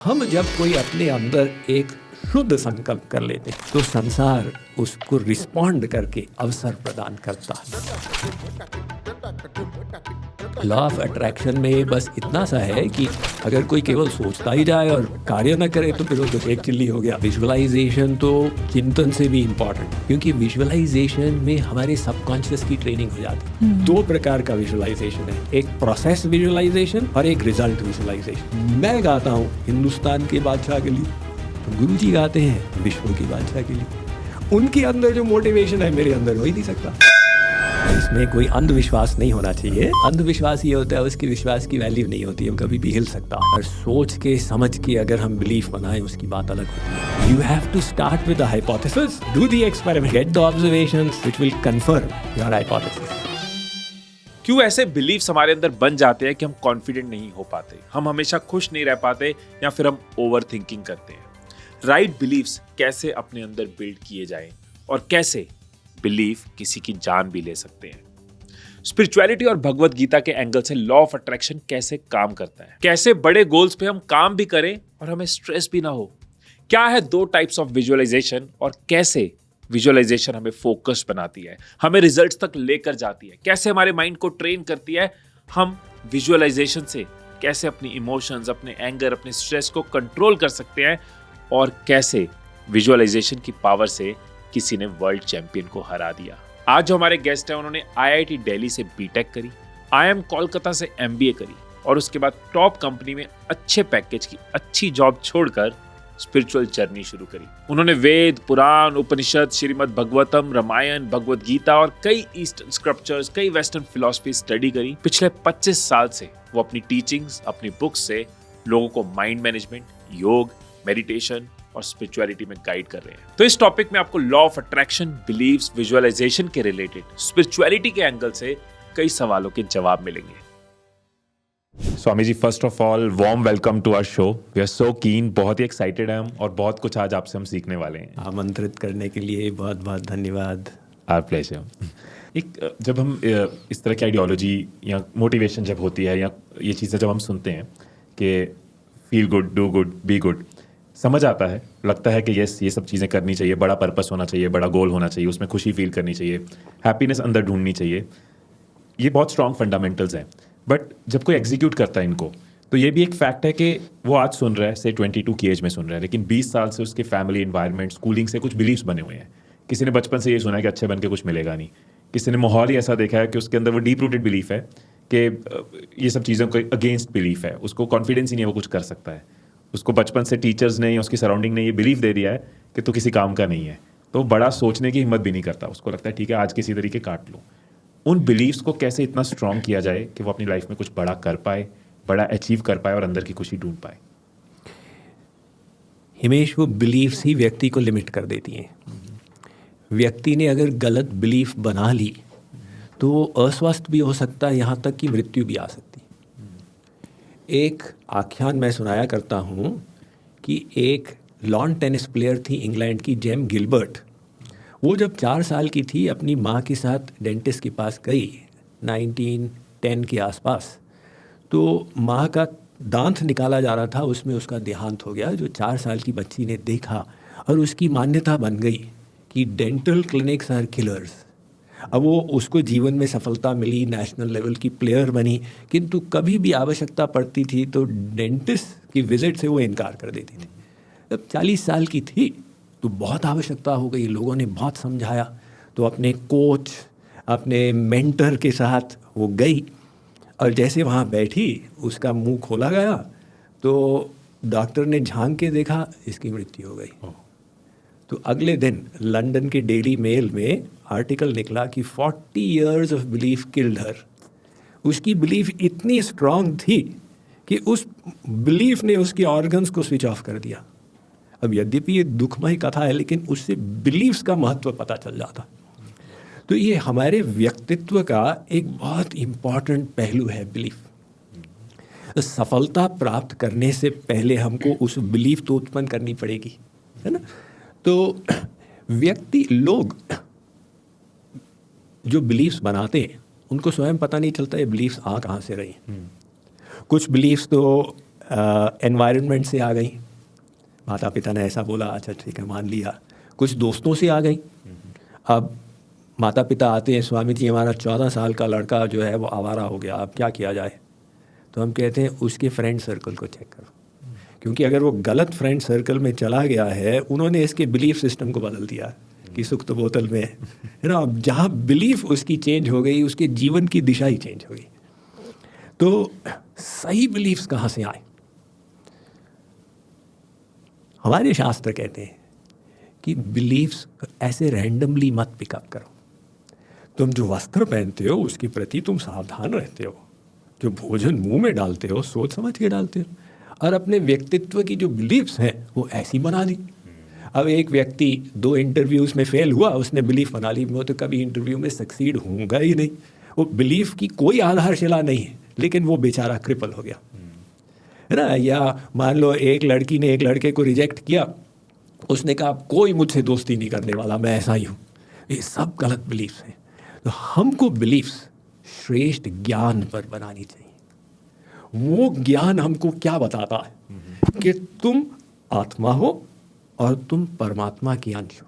हम जब कोई अपने अंदर एक शुद्ध संकल्प कर लेते तो संसार उसको रिस्पॉन्ड करके अवसर प्रदान करता है। लॉ ऑफ अट्रैक्शन में बस इतना सा है कि अगर कोई केवल सोचता ही जाए और कार्य न करे तो फिर वो तो एक चिल्ली हो गया। विजुअलाइजेशन तो चिंतन से भी इम्पॉर्टेंट, क्योंकि विजुअलाइजेशन में हमारे सबकॉन्शियस की ट्रेनिंग हो जाती है। दो प्रकार का विजुअलाइजेशन है, एक प्रोसेस विजुअलाइजेशन और एक रिजल्ट विजुअलाइजेशन। मैं गाता हूँ हिंदुस्तान के बादशाह के लिए, तो गुरु जी गाते हैं विश्व की बादशाह के लिए। उनके अंदर जो मोटिवेशन है मेरे अंदर हो ही नहीं सकता। इसमें कोई अंधविश्वास नहीं होना चाहिए। अंधविश्वास ये होता है उसकी विश्वास की वैल्यू नहीं होती है, कभी भी हिल सकता है। और सोच के समझ के अगर हम बिलीफ बनाएं उसकी बात अलग होती है। You have to start with the hypothesis, do the experiment, get the observations which will confirm your hypothesis. क्यों ऐसे बिलीफ्स हमारे अंदर बन जाते हैं कि हम कॉन्फिडेंट नहीं हो पाते, हम हमेशा खुश नहीं रह पाते, या फिर हम ओवर थिंकिंग करते हैं। राइट बिलीफ्स कैसे अपने अंदर बिल्ड किए जाएं और कैसे बिलीफ किसी की जान भी ले सकते हैं। स्पिरिचुअलिटी और भगवत गीता के एंगल से लॉ ऑफ अट्रैक्शन कैसे काम करता है, कैसे बड़े गोल्स पे हम काम भी करें और हमें स्ट्रेस भी ना हो, क्या है दो टाइप्स ऑफ विजुअलाइजेशन और कैसे विजुअलाइजेशन हमें फोकस बनाती है, हमें रिजल्ट्स तक लेकर जाती है, कैसे हमारे माइंड को ट्रेन करती है, हम विजुअलाइजेशन से कैसे अपनी इमोशंस, अपने एंगर, अपने स्ट्रेस को कंट्रोल कर सकते हैं, और कैसे विजुअलाइजेशन की पावर से किसी ने वर्ल्ड चैंपियन को हरा दिया। आज जो हमारे गेस्ट हैं उन्होंने IIT दिल्ली से बीटेक करी, IIM कोलकाता से MBA करी और उसके बाद टॉप कंपनी में अच्छे पैकेज की अच्छी जॉब छोड़कर स्पिरिचुअल जर्नी शुरू करी। उन्होंने वेद, पुराण, उपनिषद, श्रीमद् भगवतम, रामायण, भगवत गीता और कई ईस्टर्न स्क्रिप्चर्स, कई वेस्टर्न फिलॉसफी स्टडी करी। पिछले 25 साल से वो अपनी टीचिंग्स, अपनी बुक्स से लोगों को माइंड मैनेजमेंट, योग, मेडिटेशन और स्पिरिचुअलिटी में गाइड कर रहे हैं। तो इस टॉपिक में आपको law of attraction, beliefs, visualization के रिलेटेड स्पिरिचुअलिटी के एंगल से कई सवालों के जवाब मिलेंगे। Swami ji, first of all warm welcome to our show. We are so keen, बहुत ही एक्साइटेड हैं हम और बहुत कुछ आज आपसे हम सीखने वाले हैं। आमंत्रित करने के लिए बहुत बहुत धन्यवाद। Our pleasure. एक जब हम इस तरह की आइडियोलॉजी या मोटिवेशन जब होती है या ये चीज़ें जब हम सुनते हैं कि feel good, do good, be good, समझ आता है, लगता है कि यस ये सब चीज़ें करनी चाहिए, बड़ा पर्पस होना चाहिए, बड़ा गोल होना चाहिए, उसमें खुशी फील करनी चाहिए, हैप्पीनेस अंदर ढूंढनी चाहिए। ये बहुत स्ट्रॉन्ग फंडामेंटल्स हैं। बट जब कोई एग्जीक्यूट करता है इनको, तो ये भी एक फैक्ट है कि वो आज सुन रहा है, से 22 की एज में सुन रहा है, लेकिन 20 साल से उसके फैमिली इन्वायरमेंट, स्कूलिंग से कुछ बिलीव्स बने हुए हैं। किसी ने बचपन से ये सुना है कि अच्छे बन के कुछ मिलेगा नहीं, किसी ने माहौल ही ऐसा देखा है कि उसके अंदर वो डीप रूटेड बिलीफ है कि ये सब चीज़ों के अगेंस्ट बिलीफ है, उसको कॉन्फिडेंस ही नहीं है वो कुछ कर सकता है। उसको बचपन से टीचर्स ने या उसकी सराउंडिंग ने ये बिलीफ दे दिया है कि तू किसी काम का नहीं है, तो बड़ा सोचने की हिम्मत भी नहीं करता। उसको लगता है ठीक है आज किसी तरीके काट लो। उन बिलीव्स को कैसे इतना स्ट्रॉन्ग किया जाए कि वो अपनी लाइफ में कुछ बड़ा कर पाए, बड़ा अचीव कर पाए और अंदर की खुशी ढूंढ पाए? हिमेश, वो बिलीफ्स ही व्यक्ति को लिमिट कर देती हैं। व्यक्ति ने अगर गलत बिलीफ बना ली तो वो अस्वस्थ भी हो सकता है, यहाँ तक कि मृत्यु भी आ सकती। एक आख्यान मैं सुनाया करता हूँ कि एक लॉन टेनिस प्लेयर थी इंग्लैंड की, जेम गिलबर्ट। वो जब 4 साल की थी अपनी माँ के साथ डेंटिस्ट के पास गई 1910 के आसपास, तो माँ का दांत निकाला जा रहा था, उसमें उसका देहांत हो गया। जो 4 साल की बच्ची ने देखा और उसकी मान्यता बन गई कि डेंटल क्लिनिक्स आर किलर्स। अब वो उसको जीवन में सफलता मिली, नेशनल लेवल की प्लेयर बनी, किंतु कभी भी आवश्यकता पड़ती थी तो डेंटिस्ट की विजिट से वो इनकार कर देती थी। जब 40 साल की थी तो बहुत आवश्यकता हो गई, लोगों ने बहुत समझाया, तो अपने कोच, अपने मेंटर के साथ वो गई और जैसे वहाँ बैठी उसका मुंह खोला गया तो डॉक्टर ने झांक के देखा, इसकी मृत्यु हो गई। तो अगले दिन लंदन के डेली मेल में आर्टिकल निकला कि 40 years of belief killed her। उसकी बिलीफ इतनी स्ट्रांग थी कि उस बिलीफ ने उसके ऑर्गन्स को स्विच ऑफ कर दिया। अब यद्यपि ये दुखमय कथा है, लेकिन उससे बिलीफ्स का महत्व पता चल जाता। तो ये हमारे व्यक्तित्व का एक बहुत इम्पॉर्टेंट पहलू है बिलीफ। सफलता प्राप्त करने से पहले हमको उस बिलीफ तो उत्पन्न करनी पड़ेगी, है ना। तो व्यक्ति, लोग जो बिलीफ्स बनाते हैं उनको स्वयं पता नहीं चलता ये बिलीफ्स आ कहाँ से रही। कुछ बिलीफ्स तो एनवायरनमेंट से आ गई, माता पिता ने ऐसा बोला, अच्छा ठीक है मान लिया। कुछ दोस्तों से आ गई, अब माता पिता आते हैं, स्वामी जी हमारा 14 साल का लड़का जो है वो आवारा हो गया, अब क्या किया जाए? तो हम कहते हैं उसके फ्रेंड सर्कल को चेक करो, क्योंकि अगर वो गलत फ्रेंड सर्कल में चला गया है, उन्होंने इसके बिलीफ सिस्टम को बदल दिया कि सुख तो बोतल में है ना। अब जहाँ बिलीफ उसकी चेंज हो गई, उसके जीवन की दिशा ही चेंज हो गई। तो सही बिलीफ्स कहाँ से आए? हमारे शास्त्र कहते हैं कि बिलीफ्स ऐसे रैंडमली मत पिकअप करो। तुम जो वस्त्र पहनते हो उसके प्रति तुम सावधान रहते हो, जो भोजन मुंह में डालते हो सोच समझ के डालते हो, और अपने व्यक्तित्व की जो बिलीफ्स हैं वो ऐसी बना दी। अब एक व्यक्ति 2 इंटरव्यूज़ में फेल हुआ, उसने बिलीफ बना ली मैं तो कभी इंटरव्यू में सक्सीड होऊंगा ही नहीं। वो बिलीफ की कोई आधारशिला नहीं है, लेकिन वो बेचारा क्रिपल हो गया, है ना। या मान लो एक लड़की ने एक लड़के को रिजेक्ट किया, उसने कहा कोई मुझसे दोस्ती नहीं करने वाला, मैं ऐसा ही हूँ। ये सब गलत बिलीफ्स हैं। तो हमको बिलीफ्स श्रेष्ठ ज्ञान पर बनानी चाहिए। वो ज्ञान हमको क्या बताता है कि तुम आत्मा हो और तुम परमात्मा की अंश हो।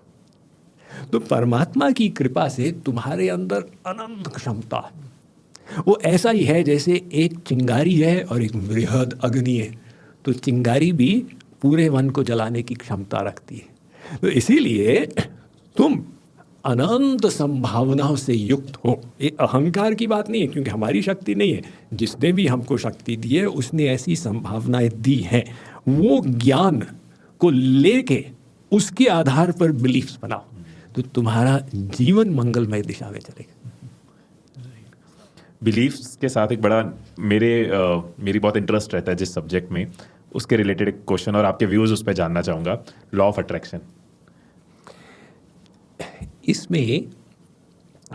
तो परमात्मा की कृपा से तुम्हारे अंदर अनंत क्षमता है। वो ऐसा ही है जैसे एक चिंगारी है और एक बृहद अग्नि है, तो चिंगारी भी पूरे वन को जलाने की क्षमता रखती है। तो इसीलिए तुम अनंत संभावनाओं से युक्त हो। ये अहंकार की बात नहीं है, क्योंकि हमारी शक्ति नहीं है। जिसने भी हमको शक्ति दी है उसने ऐसी संभावनाएं दी हैं। वो ज्ञान को लेके उसके आधार पर बिलीफ्स बनाओ, तो तुम्हारा जीवन मंगलमय दिशा में चलेगा। बिलीफ्स के साथ एक बड़ा मेरी बहुत इंटरेस्ट रहता है जिस सब्जेक्ट में, उसके रिलेटेड एक क्वेश्चन और आपके व्यूज़ उस पर जानना चाहूँगा। लॉ ऑफ अट्रैक्शन, इसमें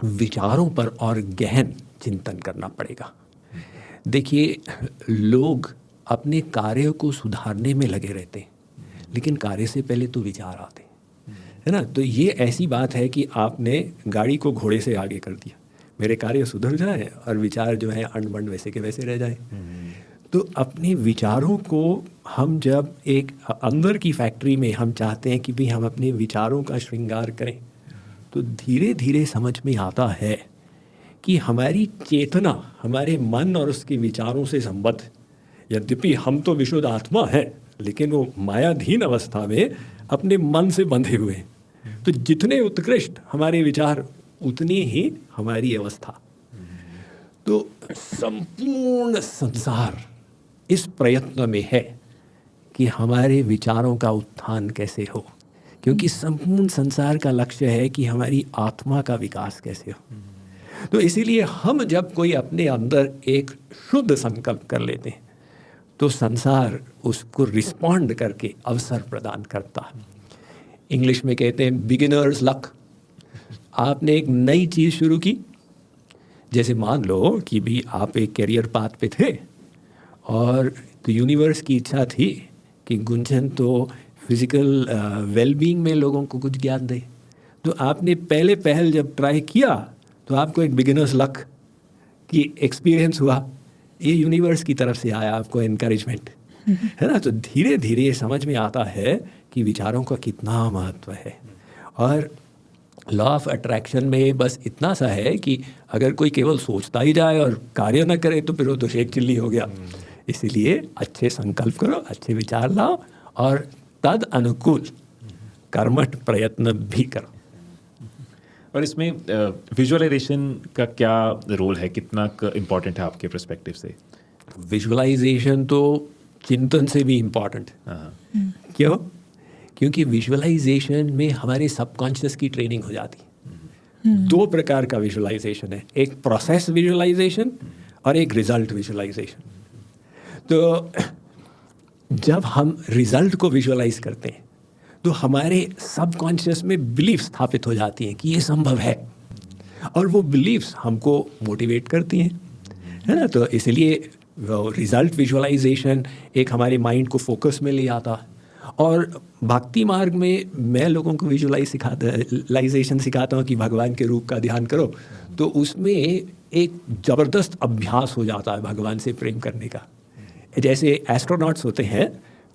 विचारों पर और गहन चिंतन करना पड़ेगा। देखिए, लोग अपने कार्य को सुधारने में लगे रहते हैं, लेकिन कार्य से पहले तो विचार आते हैं, है ना। तो ये ऐसी बात है कि आपने गाड़ी को घोड़े से आगे कर दिया, मेरे कार्य सुधर जाए और विचार जो है अंड-बंड वैसे के वैसे रह जाए। तो अपने विचारों को हम जब एक अंदर की फैक्ट्री में हम चाहते हैं कि भी हम अपने विचारों का श्रृंगार करें, तो धीरे धीरे समझ में आता है कि हमारी चेतना हमारे मन और उसके विचारों से संबद्ध। यद्यपि हम तो विशुद्ध आत्मा है, लेकिन वो मायाधीन अवस्था में अपने मन से बंधे हुए हैं। तो जितने उत्कृष्ट हमारे विचार, उतनी ही हमारी अवस्था। तो संपूर्ण संसार इस प्रयत्न में है कि हमारे विचारों का उत्थान कैसे हो, क्योंकि संपूर्ण संसार का लक्ष्य है कि हमारी आत्मा का विकास कैसे हो। तो इसीलिए हम जब कोई अपने अंदर एक शुद्ध संकल्प कर लेते हैं, तो संसार उसको रिस्पॉन्ड करके अवसर प्रदान करता है। इंग्लिश में कहते हैं बिगिनर्स लक। आपने एक नई चीज़ शुरू की, जैसे मान लो कि भी आप एक करियर पाथ पे थे और तो यूनिवर्स की इच्छा थी कि गुंजन तो फिज़िकल वेलबींग में लोगों को कुछ ज्ञान दे। तो आपने पहल जब ट्राई किया तो आपको एक बिगिनर्स लक की एक्सपीरियंस हुआ। ये यूनिवर्स की तरफ से आया आपको एनकरेजमेंट, है ना। तो धीरे धीरे समझ में आता है कि विचारों का कितना महत्व है। और लॉ ऑफ अट्रैक्शन में बस इतना सा है कि अगर कोई केवल सोचता ही जाए और कार्य न करे तो फिर वो तो शेख चिल्ली हो गया। इसीलिए अच्छे संकल्प करो, अच्छे विचार लाओ और तद अनुकूल कर्मठ प्रयत्न भी करो। और इसमें विजुअलाइजेशन का क्या रोल है, कितना इम्पोर्टेंट है आपके पर्सपेक्टिव से? विजुअलाइजेशन तो चिंतन से भी इम्पोर्टेंट है। क्यों? क्योंकि विजुअलाइजेशन में हमारे सबकॉन्शियस की ट्रेनिंग हो जाती है। 2 प्रकार का विजुअलाइजेशन है, एक प्रोसेस विजुअलाइजेशन और एक रिजल्ट विजुअलाइजेशन। तो जब हम रिजल्ट को विजुअलाइज करते हैं तो हमारे सबकॉन्शियस में बिलीफ स्थापित हो जाती हैं कि ये संभव है, और वो बिलीफ्स हमको मोटिवेट करती हैं, है ना। तो इसलिए रिजल्ट विजुअलाइजेशन एक हमारे माइंड को फोकस में ले आता है। और भक्ति मार्ग में मैं लोगों को विजुअलाइजेशन सिखाता हूँ कि भगवान के रूप का ध्यान करो, तो उसमें एक ज़बरदस्त अभ्यास हो जाता है भगवान से प्रेम करने का। जैसे एस्ट्रोनॉट्स होते हैं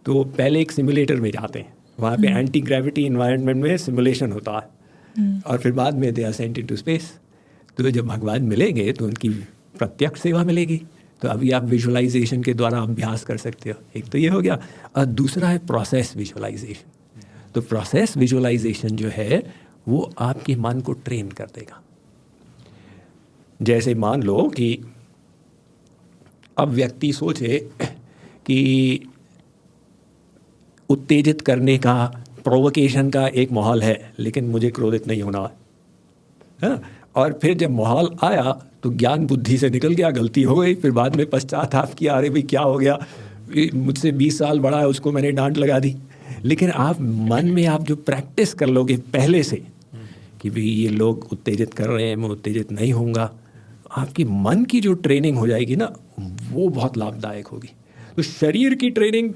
तो पहले एक सिमुलेटर में जाते हैं, वहाँ पे एंटी ग्रेविटी इन्वायरमेंट में सिमुलेशन होता है और फिर बाद में they are sent into space. तो जब भगवान मिलेंगे तो उनकी प्रत्यक्ष सेवा मिलेगी। तो अभी आप विजुअलाइजेशन के द्वारा अभ्यास कर सकते हो, एक तो ये हो गया। और दूसरा है प्रोसेस विजुअलाइजेशन। तो प्रोसेस विजुअलाइजेशन जो है वो आपके मन को ट्रेन कर देगा। जैसे मान लो कि अब व्यक्ति सोचे कि उत्तेजित करने का, प्रोवोकेशन का एक माहौल है, लेकिन मुझे क्रोधित नहीं होना है। और फिर जब माहौल आया तो ज्ञान बुद्धि से निकल गया, गलती हो गई, फिर बाद में पश्चाताप किया, अरे भाई क्या हो गया, मुझसे 20 साल बड़ा है, उसको मैंने डांट लगा दी। लेकिन आप मन में आप जो प्रैक्टिस कर लोगे पहले से कि भाई ये लोग उत्तेजित कर रहे हैं, मैं उत्तेजित नहीं होऊंगा, आपकी मन की जो ट्रेनिंग हो जाएगी ना, वो बहुत लाभदायक होगी। तो शरीर की ट्रेनिंग,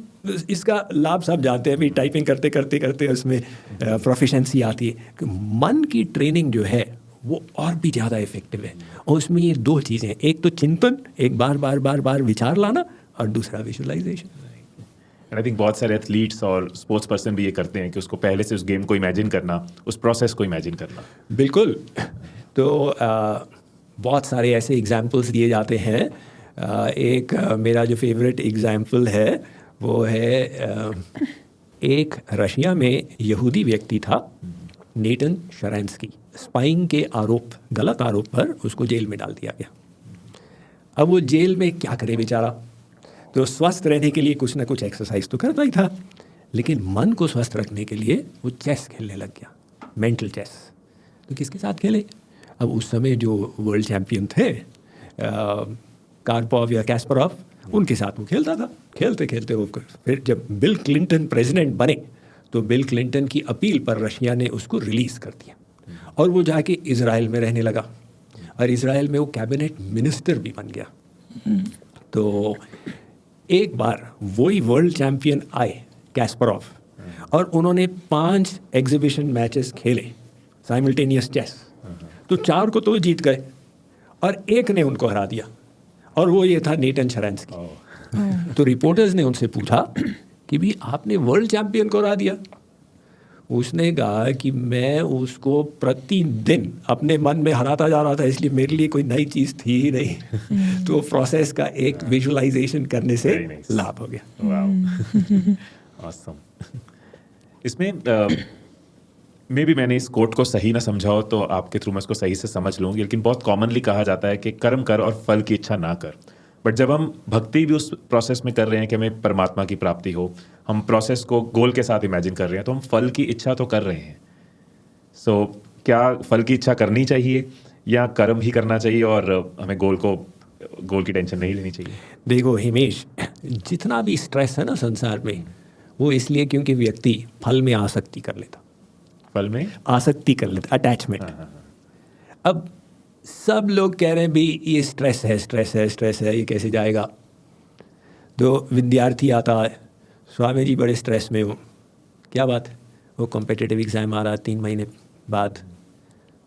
इसका लाभ सब जानते हैं, भी टाइपिंग करते करते करते उसमें प्रोफिशेंसी आती है। कि मन की ट्रेनिंग जो है वो और भी ज़्यादा इफेक्टिव है। और उसमें ये दो चीज़ें, एक तो चिंतन, एक बार बार बार बार विचार लाना, और दूसरा विजुअलाइजेशन। एंड आई थिंक बहुत सारे एथलीट्स और स्पोर्ट्स पर्सन भी ये करते हैं कि उसको पहले से उस गेम को इमेजिन करना, उस प्रोसेस को इमेजिन करना। बिल्कुल। तो बहुत सारे ऐसे एग्जाम्पल्स दिए जाते हैं। एक मेरा जो फेवरेट एग्जाम्पल है वो है एक रशिया में यहूदी व्यक्ति था, नेटन शरांस्की। स्पाइंग के आरोप, गलत आरोप पर उसको जेल में डाल दिया गया। अब वो जेल में क्या करे बेचारा, तो स्वस्थ रहने के लिए कुछ ना कुछ एक्सरसाइज तो करता ही था, लेकिन मन को स्वस्थ रखने के लिए वो चेस खेलने लग गया, मेंटल चेस। तो किसके साथ खेले? अब उस समय जो वर्ल्ड चैम्पियन थे कार्पोव या कैस्परोव, उनके साथ वो खेलता था। खेलते खेलते वो फिर जब बिल क्लिंटन प्रेसिडेंट बने तो बिल क्लिंटन की अपील पर रशिया ने उसको रिलीज़ कर दिया और वो जाके इज़राइल में रहने लगा, और इज़राइल में वो कैबिनेट मिनिस्टर भी बन गया। तो एक बार वही वर्ल्ड चैम्पियन आए कैस्परोव, और उन्होंने 5 एग्जीबिशन मैचेस खेले साइमल्टेनियस चेस। तो 4 को तो जीत गए और एक ने उनको हरा दिया, और वो ये था नेटन शरांस्की। तो रिपोर्टर्स ने उनसे पूछा कि भी आपने वर्ल्ड चैंपियन को हरा दिया। उसने कहा कि मैं उसको प्रतिदिन अपने मन में हराता जा रहा था, इसलिए मेरे लिए कोई नई चीज़ थी ही नहीं। तो प्रोसेस का एक विजुअलाइजेशन करने से लाभ हो गया। Awesome. इसमें मे भी मैंने इस कोट को सही ना समझा हो तो आपके थ्रू मैं इसको सही से समझ लूँगी, लेकिन बहुत कॉमनली कहा जाता है कि कर्म कर और फल की इच्छा ना कर। बट जब हम भक्ति भी उस प्रोसेस में कर रहे हैं कि हमें परमात्मा की प्राप्ति हो, हम प्रोसेस को गोल के साथ इमेजिन कर रहे हैं, तो हम फल की इच्छा तो कर रहे हैं। सो क्या फल की इच्छा करनी चाहिए या कर्म ही करना चाहिए और हमें गोल की टेंशन नहीं लेनी चाहिए? देखो हिमेश, जितना भी स्ट्रेस है ना संसार में, वो इसलिए क्योंकि व्यक्ति फल में आसक्ति कर लेता, फल में आसक्ति कर लेता, अटैचमेंट। अब सब लोग कह रहे हैं भी ये स्ट्रेस है, स्ट्रेस है, स्ट्रेस है, ये कैसे जाएगा। तो विद्यार्थी आता है, स्वामी जी बड़े स्ट्रेस में हूँ। क्या बात है? वो कॉम्पिटिटिव एग्ज़ाम आ रहा है 3 महीने बाद,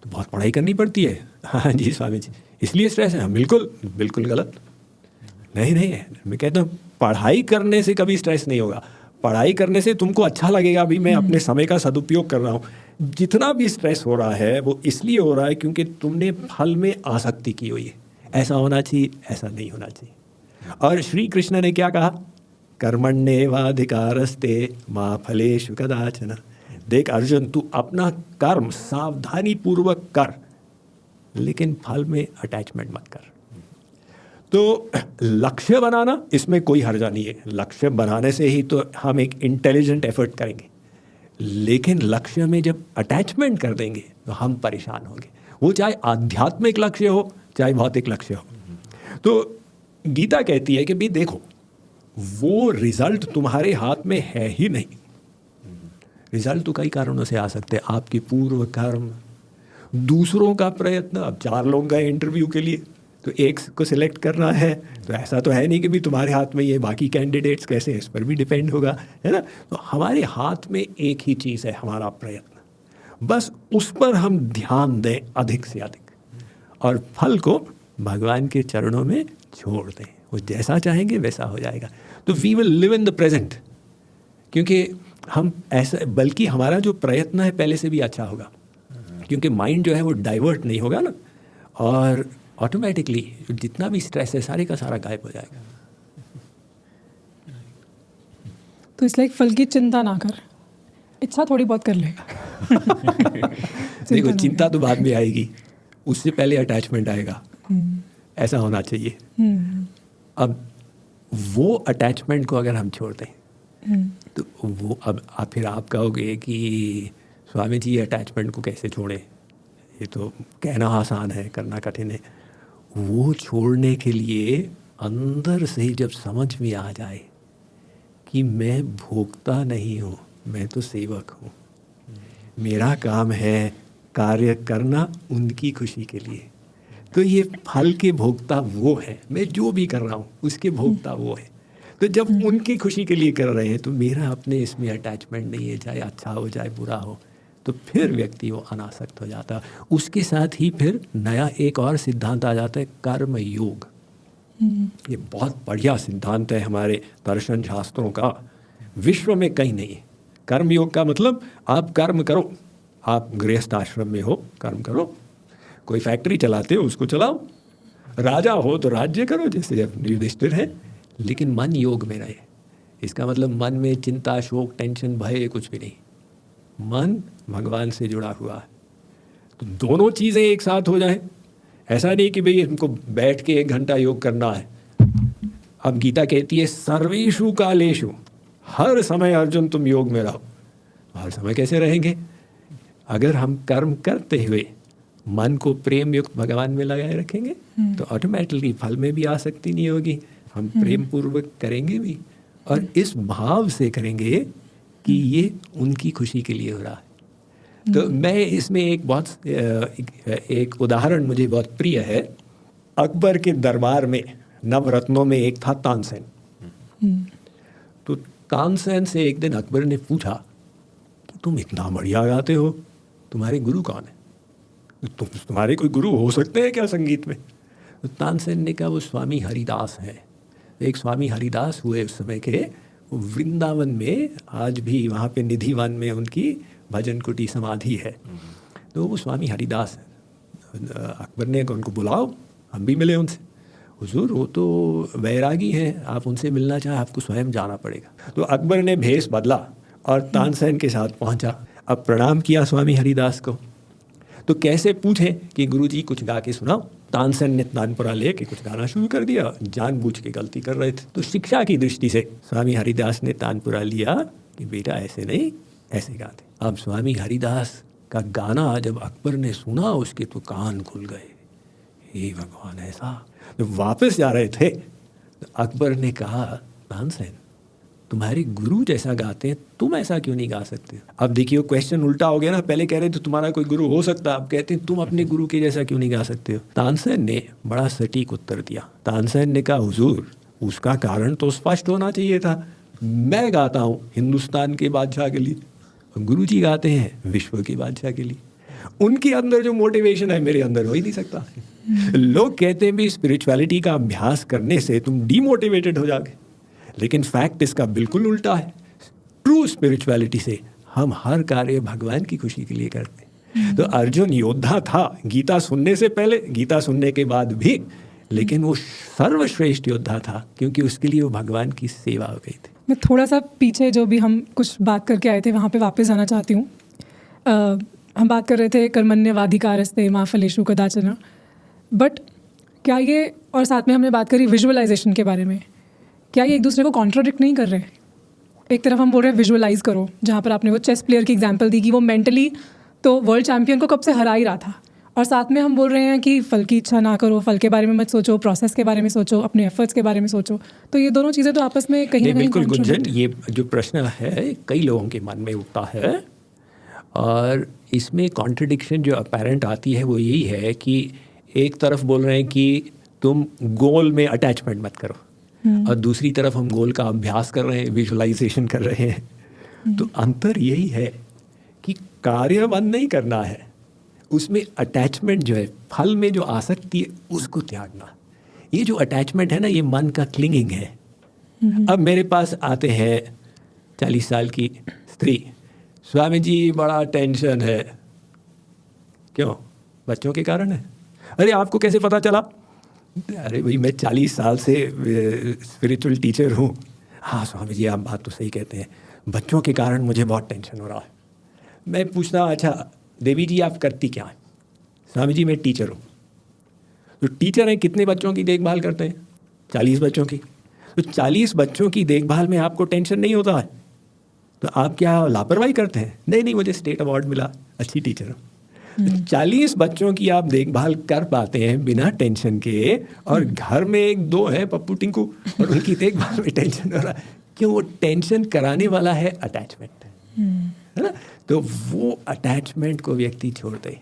तो बहुत पढ़ाई करनी पड़ती है। हाँ जी स्वामी जी, इसलिए स्ट्रेस है। बिल्कुल बिल्कुल गलत, नहीं है। मैं कहता हूँ पढ़ाई करने से कभी स्ट्रेस नहीं होगा। पढ़ाई करने से तुमको अच्छा लगेगा, अभी मैं अपने समय का सदुपयोग कर रहा हूँ। जितना भी स्ट्रेस हो रहा है वो इसलिए हो रहा है क्योंकि तुमने फल में आसक्ति की हुई है। ऐसा होना चाहिए, ऐसा नहीं होना चाहिए। और श्री कृष्ण ने क्या कहा? कर्मण्येवाधिकारस्ते मा फलेषु कदाचन। देख अर्जुन, तू अपना कर्म सावधानी पूर्वक कर, लेकिन फल में अटैचमेंट मत कर। तो लक्ष्य बनाना, इसमें कोई हर्जा नहीं है। लक्ष्य बनाने से ही तो हम एक इंटेलिजेंट एफर्ट करेंगे, लेकिन लक्ष्य में जब अटैचमेंट कर देंगे तो हम परेशान होंगे। वो चाहे आध्यात्मिक लक्ष्य हो, चाहे भौतिक लक्ष्य हो। तो गीता कहती है कि भी देखो, वो रिजल्ट तुम्हारे हाथ में है ही नहीं। रिजल्ट तो कई कारणों से आ सकते हैं, आपकी पूर्व कर्म, दूसरों का प्रयत्न। अब 4 लोग गए इंटरव्यू के लिए, तो एक को सिलेक्ट करना है, तो ऐसा तो है नहीं कि भी तुम्हारे हाथ में ये बाकी कैंडिडेट्स कैसे, इस पर भी डिपेंड होगा, है ना। तो हमारे हाथ में एक ही चीज़ है, हमारा प्रयत्न। बस उस पर हम ध्यान दें अधिक से अधिक, और फल को भगवान के चरणों में छोड़ दें। वो जैसा चाहेंगे वैसा हो जाएगा। तो we will live in the present, क्योंकि हम ऐसा, बल्कि हमारा जो प्रयत्न है पहले से भी अच्छा होगा, क्योंकि माइंड जो है वो डाइवर्ट नहीं होगा ना, और ऑटोमेटिकली जितना भी स्ट्रेस है सारे का सारा गायब हो जाएगा। तो इसलिए फल की चिंता ना कर, इच्छा थोड़ी बहुत कर लेगा। देखो चिंता तो बाद में आएगी, उससे पहले अटैचमेंट आएगा, ऐसा होना चाहिए। अब वो अटैचमेंट को अगर हम छोड़ दें तो वो अब फिर आप कहोगे कि स्वामी जी अटैचमेंट को कैसे छोड़ें, ये तो कहना आसान है करना कठिन है। वो छोड़ने के लिए अंदर से जब समझ में आ जाए कि मैं भोक्ता नहीं हूँ, मैं तो सेवक हूँ, मेरा काम है कार्य करना उनकी खुशी के लिए, तो ये फल के भोक्ता वो है, मैं जो भी कर रहा हूँ उसके भोक्ता वो है। तो जब उनकी खुशी के लिए कर रहे हैं तो मेरा अपने इसमें अटैचमेंट नहीं है, चाहे अच्छा हो चाहे बुरा हो, तो फिर व्यक्ति वो अनासक्त हो जाता है। उसके साथ ही फिर नया एक और सिद्धांत आ जाता है, कर्म योग। ये बहुत बढ़िया सिद्धांत है हमारे दर्शन शास्त्रों का, विश्व में कहीं नहीं है। कर्म योग का मतलब आप कर्म करो, आप गृहस्थ आश्रम में हो कर्म करो, कोई फैक्ट्री चलाते हो उसको चलाओ, राजा हो तो राज्य करो जैसे युधिष्ठिर है, लेकिन मन योग में रहे। इसका मतलब मन में चिंता शोक टेंशन भय कुछ भी नहीं, मन भगवान से जुड़ा हुआ है। तो दोनों चीज़ें एक साथ हो जाए। ऐसा नहीं कि भाई हमको बैठ के 1 घंटा योग करना है। अब गीता कहती है सर्वेषु कालेषु, हर समय अर्जुन तुम योग में रहो। हर समय कैसे रहेंगे? अगर हम कर्म करते हुए मन को प्रेम युक्त भगवान में लगाए रखेंगे तो ऑटोमेटिकली फल में भी आसक्ति नहीं होगी, हम प्रेम पूर्वक करेंगे भी, और इस भाव से करेंगे कि ये उनकी खुशी के लिए हो रहा है। तो मैं इसमें एक उदाहरण मुझे बहुत प्रिय है। अकबर के दरबार में नवरत्नों में एक था तानसेन। तो तानसेन से एक दिन अकबर ने पूछा कि तुम इतना बढ़िया गाते हो, तुम्हारे गुरु कौन है? तुम्हारे कोई गुरु हो सकते हैं क्या संगीत में? तो तानसेन ने कहा वो स्वामी हरिदास हैं। एक स्वामी हरिदास हुए उस समय के, वृंदावन में आज भी वहाँ पे निधिवन में उनकी भजन कुटी समाधि है। तो वो स्वामी हरिदास हैं। अकबर ने उनको बुलाओ, हम भी मिले उनसे। हुजूर वो तो वैरागी हैं, आप उनसे मिलना चाहें आपको स्वयं जाना पड़ेगा। तो अकबर ने भेष बदला और तानसेन के साथ पहुंचा। अब प्रणाम किया स्वामी हरिदास को, तो कैसे पूछे कि गुरुजी कुछ गा के सुनाओ। तानसेन ने तानपुरा लेके कुछ गाना शुरू कर दिया, जानबूझ के गलती कर रहे थे। तो शिक्षा की दृष्टि से स्वामी हरिदास ने तानपुरा लिया कि बेटा ऐसे नहीं ऐसे गाते। अब स्वामी हरिदास का गाना जब अकबर ने सुना उसके तो कान खुल गए, हे भगवान ऐसा। तो वापस जा रहे थे तो अकबर ने कहा तानसेन तुम्हारे गुरु जैसा गाते हैं, तुम ऐसा क्यों नहीं गा सकते? अब देखिए क्वेश्चन उल्टा हो गया ना, पहले कह रहे थे तुम्हारा कोई गुरु हो सकता है, अब कहते हैं तुम अपने गुरु के जैसा क्यों नहीं गा सकते हो? तानसेन ने बड़ा सटीक उत्तर दिया। तानसेन ने कहा हुजूर उसका कारण तो स्पष्ट होना चाहिए था, मैं गाता हूँ हिंदुस्तान के बादशाह के लिए, गुरु जी गाते हैं विश्व के बादशाह के लिए। उनके अंदर जो मोटिवेशन है मेरे अंदर हो ही नहीं सकता। लोग कहते हैं भी स्पिरिचुअलिटी का अभ्यास करने से तुम डीमोटिवेटेड हो जाओगे, लेकिन फैक्ट इसका बिल्कुल उल्टा है। ट्रू स्पिरिचुअलिटी से हम हर कार्य भगवान की खुशी के लिए करते हैं। तो अर्जुन योद्धा था गीता सुनने से पहले, गीता सुनने के बाद भी, लेकिन वो सर्वश्रेष्ठ योद्धा था क्योंकि उसके लिए वो भगवान की सेवा हो गई थी। मैं थोड़ा सा पीछे जो भी हम कुछ बात करके आए थे वहाँ पे वापस जाना चाहती हूँ। हम बात कर रहे थे कर्मण्यवाधिकारस्ते मा फलेषु कदाचन, बट क्या ये, और साथ में हमने बात करी विजुअलाइजेशन के बारे में, क्या ये एक दूसरे को कॉन्ट्राडिक्ट नहीं कर रहे? एक तरफ हम बोल रहे हैं विजुअलाइज करो, जहाँ पर आपने वो चेस प्लेयर की एग्जांपल दी कि वो मेंटली तो वर्ल्ड चैंपियन को कब से हरा ही रहा था, और साथ में हम बोल रहे हैं कि फल की इच्छा ना करो, फल के बारे में मत सोचो, प्रोसेस के बारे में सोचो, अपने एफर्ट्स के बारे में सोचो। तो ये दोनों चीज़ें तो आपस में कहीं ना कहीं बिल्कुल गुंजन, ये जो प्रश्न है कई लोगों के मन में उठता है, और इसमें कॉन्ट्रडिक्शन जो अपेरेंट आती है वो यही है कि एक तरफ बोल रहे हैं कि तुम गोल में अटैचमेंट मत करो, और दूसरी तरफ हम गोल का अभ्यास कर रहे हैं, विजुअलाइजेशन कर रहे हैं। तो अंतर यही है कि कार्य बंद नहीं करना है, उसमें अटैचमेंट जो है, फल में जो आसक्ति है उसको त्यागना। ये जो अटैचमेंट है ना, ये मन का क्लिंगिंग है, अब मेरे पास आते हैं 40 साल की स्त्री, स्वामी जी बड़ा टेंशन है। क्यों? बच्चों के कारण है। अरे आपको कैसे पता चला? अरे भाई मैं 40 साल से स्पिरिचुअल टीचर हूँ। हाँ स्वामी जी आप बात तो सही कहते हैं, बच्चों के कारण मुझे बहुत टेंशन हो रहा है। मैं पूछता अच्छा देवी जी आप करती क्या हैं? स्वामी जी मैं टीचर हूँ। तो टीचर हैं, कितने बच्चों की देखभाल करते हैं? 40 बच्चों की। तो 40 बच्चों की देखभाल में आपको टेंशन नहीं होता है, तो आप क्या लापरवाही करते हैं? नहीं नहीं मुझे स्टेट अवार्ड मिला, अच्छी टीचर हूँ। 40 बच्चों की आप देखभाल कर पाते हैं बिना टेंशन के, और घर में एक दो है पप्पू टिंकू और उनकी देखभाल में टेंशन हो रहा है। क्यों? वो टेंशन कराने वाला है अटैचमेंट, है ना? तो वो अटैचमेंट को व्यक्ति छोड़ दे।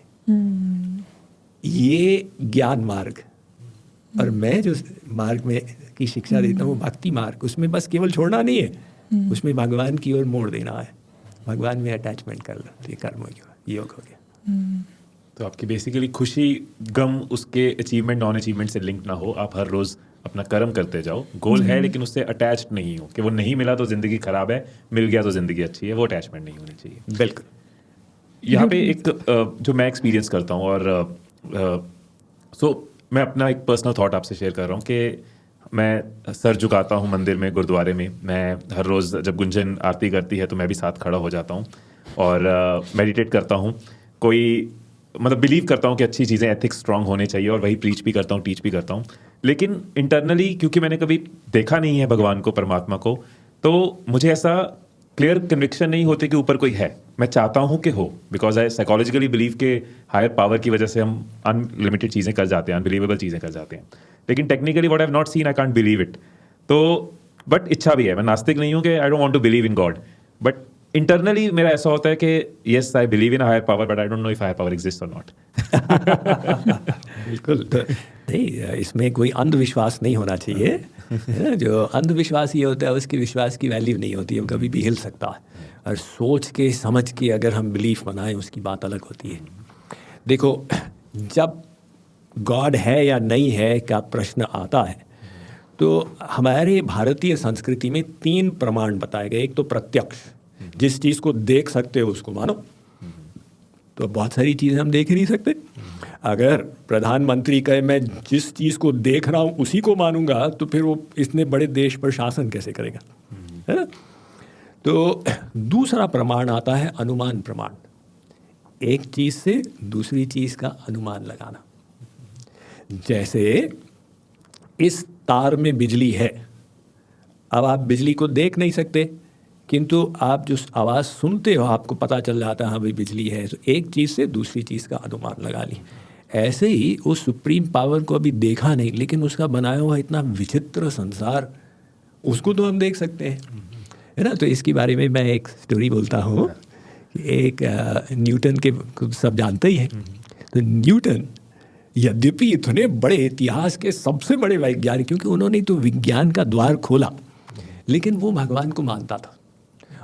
ये ज्ञान मार्ग, और मैं जो मार्ग में की शिक्षा देता हूँ भक्ति मार्ग, उसमें बस केवल छोड़ना नहीं है, उसमें भगवान की ओर मोड़ देना है। भगवान में अटैचमेंट कर लो तो ये कर्म हो गया, योग हो गया। तो आपकी बेसिकली खुशी गम उसके अचीवमेंट नॉन अचीवमेंट से लिंक ना हो, आप हर रोज अपना कर्म करते जाओ। गोल है लेकिन उससे अटैच्ड नहीं हो कि वो नहीं मिला तो जिंदगी खराब है, मिल गया तो जिंदगी अच्छी है, वो अटैचमेंट नहीं होनी चाहिए। बिल्कुल। यहाँ पे एक जो मैं एक्सपीरियंस करता हूँ, और मैं अपना एक पर्सनल थॉट आपसे शेयर कर रहा हूँ कि मैं सर झुकाता हूँ मंदिर में, गुरुद्वारे में। मैं हर रोज़ जब गुंजन आरती करती है तो मैं भी साथ खड़ा हो जाता हूँ और मेडिटेट करता हूँ। कोई मतलब बिलीव करता हूँ कि अच्छी चीज़ें, एथिक्स स्ट्रांग होने चाहिए, और वही प्रीच भी करता हूँ, टीच भी करता हूँ। लेकिन इंटरनली क्योंकि मैंने कभी देखा नहीं है भगवान को, परमात्मा को, तो मुझे ऐसा क्लियर कन्विक्शन नहीं होती कि ऊपर कोई है। मैं चाहता हूँ कि हो, बिकॉज आई साइकोलॉजिकली बिलीव के हायर पावर की वजह से हम अनलिमिटेड चीज़ें कर जाते हैं, अनबिलीवेबल चीज़ें कर जाते हैं। लेकिन technically what I have not seen I can't believe it. तो बट इच्छा भी है, मैं नास्तिक नहीं हूँ कि I don't want to believe in God, but internally मेरा ऐसा होता है कि yes I believe in higher power, but I don't know if higher power exist और नॉट। बिल्कुल। तो नहीं, इसमें कोई अंधविश्वास नहीं होना चाहिए, है ना? जो अंधविश्वास ये होता है उसके विश्वास की वैल्यू नहीं होती है, वो कभी भी हिल सकता है। और सोच के समझ के अगर हम बिलीफ बनाएं उसकी बात अलग होती है। देखो, जब गॉड है या नहीं है का प्रश्न आता है तो हमारे भारतीय संस्कृति में 3 प्रमाण बताए गए। एक तो प्रत्यक्ष, जिस चीज़ को देख सकते हो उसको मानो। तो बहुत सारी चीज़ें हम देख ही नहीं सकते। अगर प्रधानमंत्री कहे मैं जिस चीज़ को देख रहा हूँ उसी को मानूंगा, तो फिर वो इतने बड़े देश पर शासन कैसे करेगा, है ना? तो दूसरा प्रमाण आता है अनुमान प्रमाण। एक चीज़ से दूसरी चीज़ का अनुमान लगाना। जैसे इस तार में बिजली है, अब आप बिजली को देख नहीं सकते, किंतु आप जो आवाज़ सुनते हो आपको पता चल जाता है हाँ भाई बिजली है। तो एक चीज़ से दूसरी चीज़ का अनुमान लगा ली। ऐसे ही उस सुप्रीम पावर को अभी देखा नहीं, लेकिन उसका बनाया हुआ इतना विचित्र संसार, उसको तो हम देख सकते हैं, है ना? तो इसके बारे में मैं एक स्टोरी बोलता हूँ। एक न्यूटन के सब जानते ही हैं। तो न्यूटन यद्यपि इतने बड़े इतिहास के सबसे बड़े वैज्ञानिक, क्योंकि उन्होंने तो विज्ञान का द्वार खोला, लेकिन वो भगवान को मानता था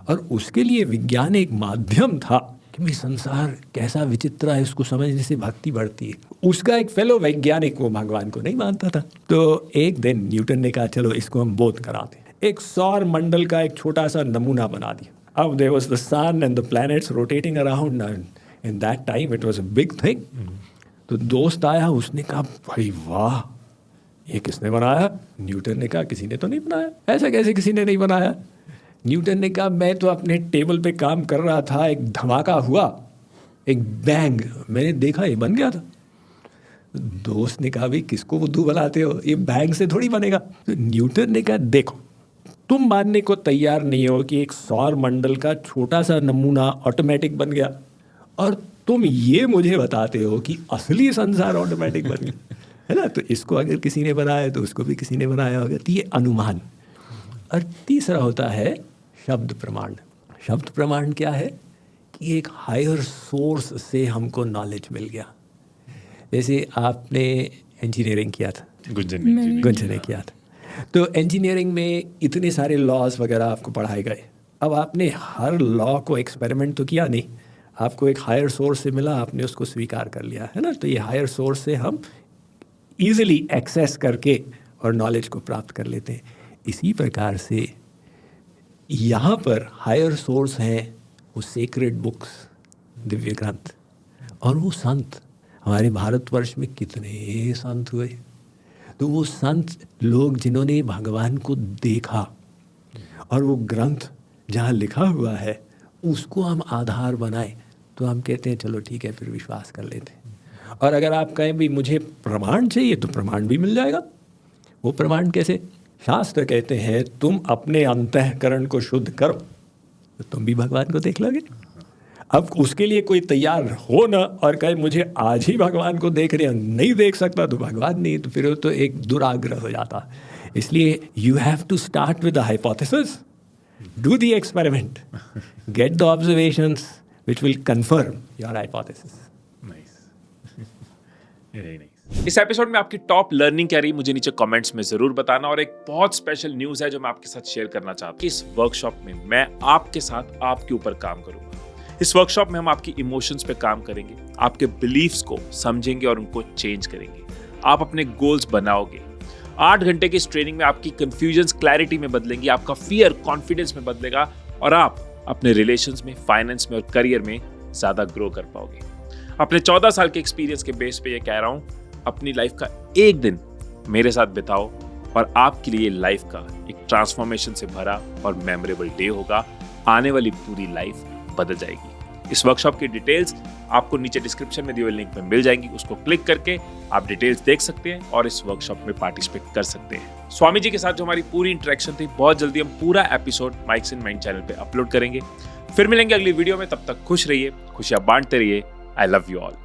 और उसके लिए विज्ञान एक माध्यम था कि भाई संसार कैसा विचित्र है, उसको समझने से भक्ति बढ़ती है। उसका एक फेलो वैज्ञानिक वो भगवान को नहीं मानता था। तो एक दिन न्यूटन ने कहा चलो इसको हम बोध कराते हैं। एक सौर मंडल का एक छोटा सा नमूना बना दिया। अब there was the sun and the planets rotating around, in that time it was a big thing. तो दोस्त आया, उसने कहा भाई वाह ये किसने बनाया? न्यूटन ने कहा किसी ने तो नहीं बनाया। ऐसा कैसे किसी ने नहीं बनाया? न्यूटन ने कहा मैं तो अपने टेबल पे काम कर रहा था, एक धमाका हुआ, एक बैंग, मैंने देखा ये बन गया था। दोस्त ने कहा भाई किसको बुद्धू बनाते हो, ये बैंग से थोड़ी बनेगा। तो न्यूटन ने कहा देखो तुम मानने को तैयार नहीं हो कि एक सौर मंडल का छोटा सा नमूना ऑटोमेटिक बन गया, और तुम ये मुझे बताते हो कि असली संसार ऑटोमेटिक बन गया, है ना? तो इसको अगर किसी ने बनाया तो उसको भी किसी ने बनाया होगा। तो ये अनुमान। और तीसरा होता है शब्द प्रमाण। शब्द प्रमाण क्या है कि एक हायर सोर्स से हमको नॉलेज मिल गया। जैसे आपने इंजीनियरिंग किया था, गुंजन ने किया था, तो इंजीनियरिंग में इतने सारे लॉज वगैरह आपको पढ़ाए गए। अब आपने हर लॉ को एक्सपेरिमेंट तो किया नहीं, आपको एक हायर सोर्स से मिला, आपने उसको स्वीकार कर लिया, है ना? तो ये हायर सोर्स से हम ईजिली एक्सेस करके और नॉलेज को प्राप्त कर लेते हैं। इसी प्रकार से यहाँ पर हायर सोर्स हैं वो सेक्रेड बुक्स, दिव्य ग्रंथ, और वो संत। हमारे भारतवर्ष में कितने संत हुए, तो वो संत लोग जिन्होंने भगवान को देखा और वो ग्रंथ जहाँ लिखा हुआ है उसको हम आधार बनाए, तो हम कहते हैं चलो ठीक है, फिर विश्वास कर लेते हैं। और अगर आप कहें भी मुझे प्रमाण चाहिए तो प्रमाण भी मिल जाएगा। वो प्रमाण कैसे? शास्त्र कहते हैं तुम अपने अंतःकरण को शुद्ध करो तो तुम भी भगवान को देख लोगे। अब उसके लिए कोई तैयार हो ना और कहे मुझे आज ही भगवान को देख रहे हैं, नहीं देख सकता तो भगवान नहीं, तो फिर वो तो एक दुराग्रह हो जाता। इसलिए you have to start with the hypothesis, do the experiment, get the observations which will confirm your hypothesis. इस एपिसोड में आपकी टॉप लर्निंग क्या रही, मुझे नीचे कमेंट्स में जरूर बताना। और एक बहुत स्पेशल न्यूज़ है जो मैं आपके साथ शेयर करना चाहता हूँ। इस वर्कशॉप में मैं आपके साथ आपके ऊपर काम करूंगा। इस वर्कशॉप में हम आपकी इमोशंस पे काम करेंगे, आपके बिलीफ्स को समझेंगे और उनको चेंज करेंगे। आप अपने गोल्स बनाओगे। 8 घंटे की इस ट्रेनिंग में आपकी कंफ्यूजन्स क्लैरिटी में बदलेंगी, आपका फियर कॉन्फिडेंस में बदलेगा और आप अपने रिलेशंस में, फाइनेंस में और करियर में ज्यादा ग्रो कर पाओगे। अपने 14 साल के एक्सपीरियंस के बेस पे ये कह रहा हूँ, अपनी लाइफ का एक दिन मेरे साथ बिताओ और आपके लिए लाइफ का एक ट्रांसफॉर्मेशन से भरा और मेमोरेबल डे होगा। आने वाली पूरी लाइफ बदल जाएगी। इस वर्कशॉप की डिटेल्स आपको नीचे डिस्क्रिप्शन में दिए हुए लिंक में मिल जाएंगी। उसको क्लिक करके आप डिटेल्स देख सकते हैं और इस वर्कशॉप में पार्टिसिपेट कर सकते हैं। स्वामी जी के साथ जो हमारी पूरी इंटरेक्शन थी, बहुत जल्दी हम पूरा episode mics in mind channel पे अपलोड करेंगे। फिर मिलेंगे अगली वीडियो में, तब तक खुश रहिए, खुशियां बांटते रहिए। I love you all.